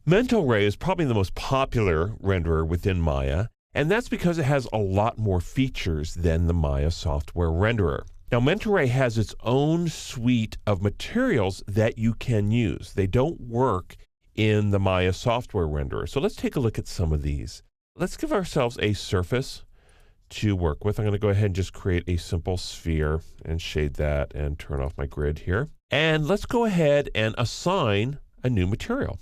Mental Ray is probably the most popular renderer within Maya, and that's because it has a lot more features than the Maya software renderer. Now, Mental Ray has its own suite of materials that you can use. They don't work in the Maya software renderer. So let's take a look at some of these. Let's give ourselves a surface to work with. I'm going to go ahead and just create a simple sphere and shade that and turn off my grid here. And let's go ahead and assign a new material.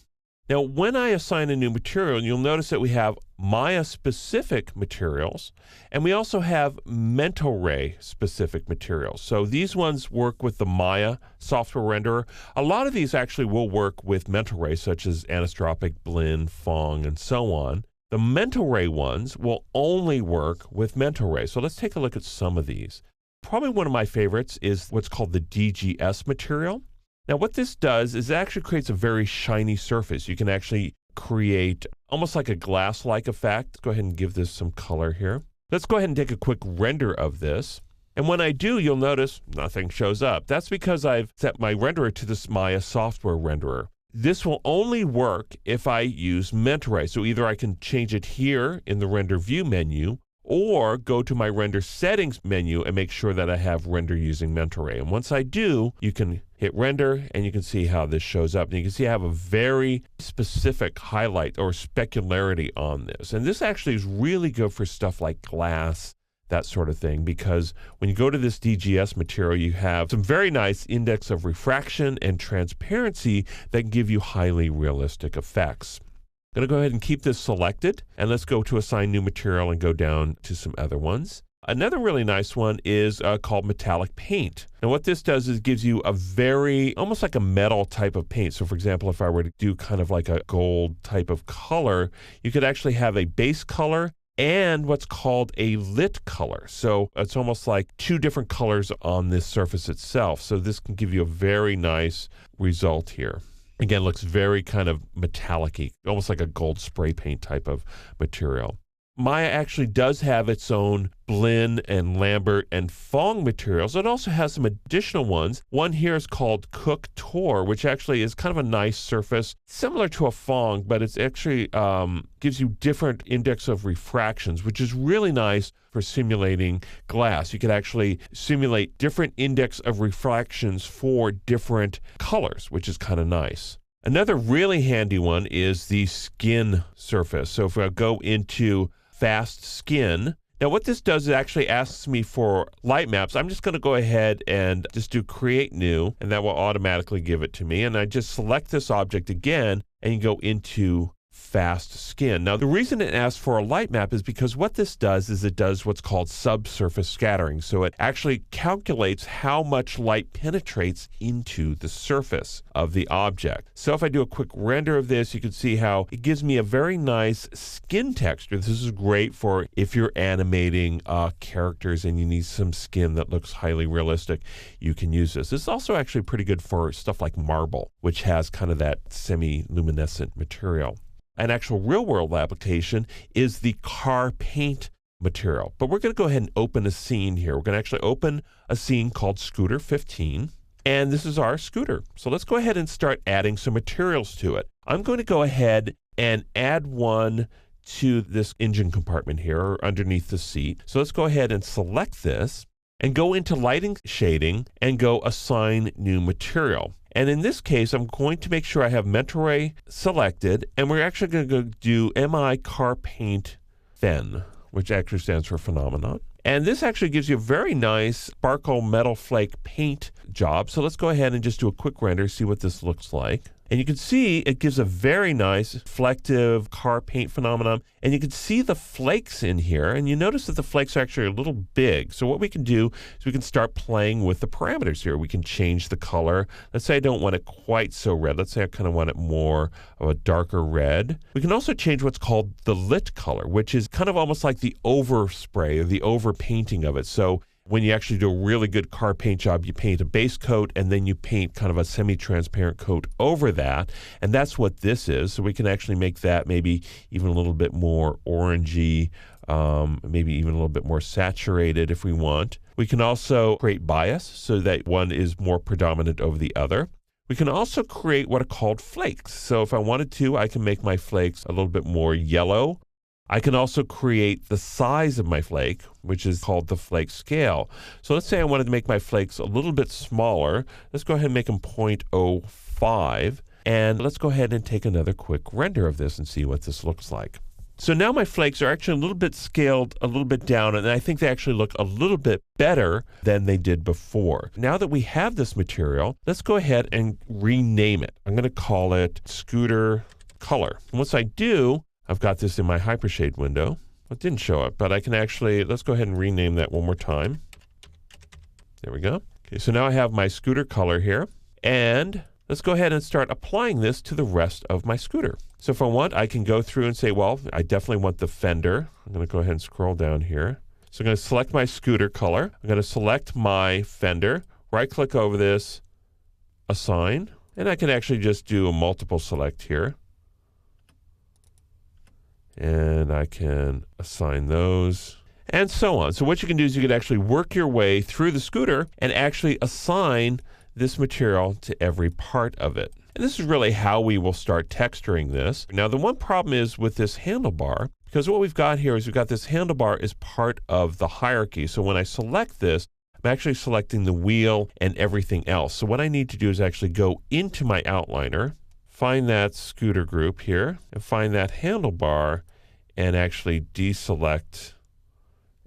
Now, when I assign a new material, you'll notice that we have Maya-specific materials, and we also have Mental Ray-specific materials. So these ones work with the Maya software renderer. A lot of these actually will work with Mental Ray, such as Anisotropic, Blinn, Phong, and so on. The Mental Ray ones will only work with Mental Ray. So let's take a look at some of these. Probably one of my favorites is what's called the DGS material. Now, what this does is it actually creates a very shiny surface. You can actually create almost like a glass-like effect. Let's go ahead and give this some color here. Let's go ahead and take a quick render of this. And when I do, you'll notice nothing shows up. That's because I've set my renderer to this Maya software renderer. This will only work if I use Mental Ray. So either I can change it here in the render view menu, or go to my render settings menu and make sure that I have render using Mental Ray. And once I do, you can hit render and you can see how this shows up. And you can see I have a very specific highlight or specularity on this. And this actually is really good for stuff like glass, that sort of thing, because when you go to this DGS material, you have some very nice index of refraction and transparency that give you highly realistic effects. I'm going to go ahead and keep this selected, and let's go to assign new material and go down to some other ones. Another really nice one is called metallic paint. And what this does is gives you a very, almost like a metal type of paint. So for example, if I were to do kind of like a gold type of color, you could actually have a base color and what's called a lit color. So it's almost like two different colors on this surface itself. So this can give you a very nice result here. Again, looks very kind of metallic-y, almost like a gold spray paint type of material. Maya actually does have its own Blinn and Lambert and Phong materials. It also has some additional ones. One here is called Cook Tor, which actually is kind of a nice surface, similar to a Phong, but it's actually gives you different index of refractions, which is really nice for simulating glass. You could actually simulate different index of refractions for different colors, which is kind of nice. Another really handy one is the skin surface. So if I go into Fast Skin, now what this does is actually asks me for light maps. I'm just going to go ahead and just do create new, and that will automatically give it to me. And I just select this object again and you go into Fast Skin. Now the reason it asks for a light map is because what this does is it does what's called subsurface scattering. So it actually calculates how much light penetrates into the surface of the object. So if I do a quick render of this, you can see how it gives me a very nice skin texture. This is great for if you're animating characters and you need some skin that looks highly realistic, you can use this. This is also actually pretty good for stuff like marble, which has kind of that semi-luminescent material. An actual real-world application is the car paint material. But we're going to go ahead and open a scene here. We're going to actually open a scene called Scooter 15, and this is our scooter. So let's go ahead and start adding some materials to it. I'm going to go ahead and add one to this engine compartment here, or underneath the seat. So let's go ahead and select this, and go into lighting shading, and go assign new material. And in this case, I'm going to make sure I have Mental Ray selected, and we're actually going to go do MI Car Paint Phen, which actually stands for phenomenon. And this actually gives you a very nice sparkle metal flake paint job. So let's go ahead and just do a quick render, see what this looks like. And you can see it gives a very nice reflective car paint phenomenon. And you can see the flakes in here. And you notice that the flakes are actually a little big. So what we can do is we can start playing with the parameters here. We can change the color. Let's say I don't want it quite so red. Let's say I kind of want it more of a darker red. We can also change what's called the lit color, which is kind of almost like the overspray or the over painting of it. So when you actually do a really good car paint job, you paint a base coat and then you paint kind of a semi-transparent coat over that. And that's what this is. So we can actually make that maybe even a little bit more orangey, maybe even a little bit more saturated if we want. We can also create bias so that one is more predominant over the other. We can also create what are called flakes. So if I wanted to, I can make my flakes a little bit more yellow. I can also create the size of my flake, which is called the flake scale. So let's say I wanted to make my flakes a little bit smaller. Let's go ahead and make them 0.05. And let's go ahead and take another quick render of this and see what this looks like. So now my flakes are actually a little bit scaled, a little bit down, and I think they actually look a little bit better than they did before. Now that we have this material, let's go ahead and rename it. I'm going to call it Scooter Color. And once I do, I've got this in my Hypershade window. It didn't show up, but I can actually, let's go ahead and rename that one more time. There we go. Okay, so now I have my Scooter Color here, and let's go ahead and start applying this to the rest of my scooter. So if I want, I can go through and say, well, I definitely want the fender. I'm going to go ahead and scroll down here. So I'm going to select my scooter color. I'm going to select my fender, right-click over this, assign, and I can actually just do a multiple select here. And I can assign those, and so on. So what you can do is you can actually work your way through the scooter and actually assign this material to every part of it. And this is really how we will start texturing this. Now, the one problem is with this handlebar, because what we've got here is we've got this handlebar as part of the hierarchy. So when I select this, I'm actually selecting the wheel and everything else. So what I need to do is actually go into my outliner, find that scooter group here, and find that handlebar, and actually deselect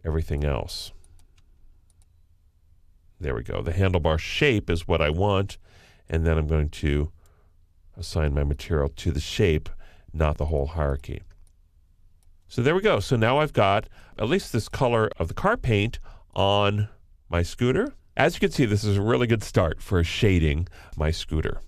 everything else. There we go. The handlebar shape is what I want, and then I'm going to assign my material to the shape, not the whole hierarchy. So there we go. So now I've got at least this color of the car paint on my scooter. As you can see, this is a really good start for shading my scooter.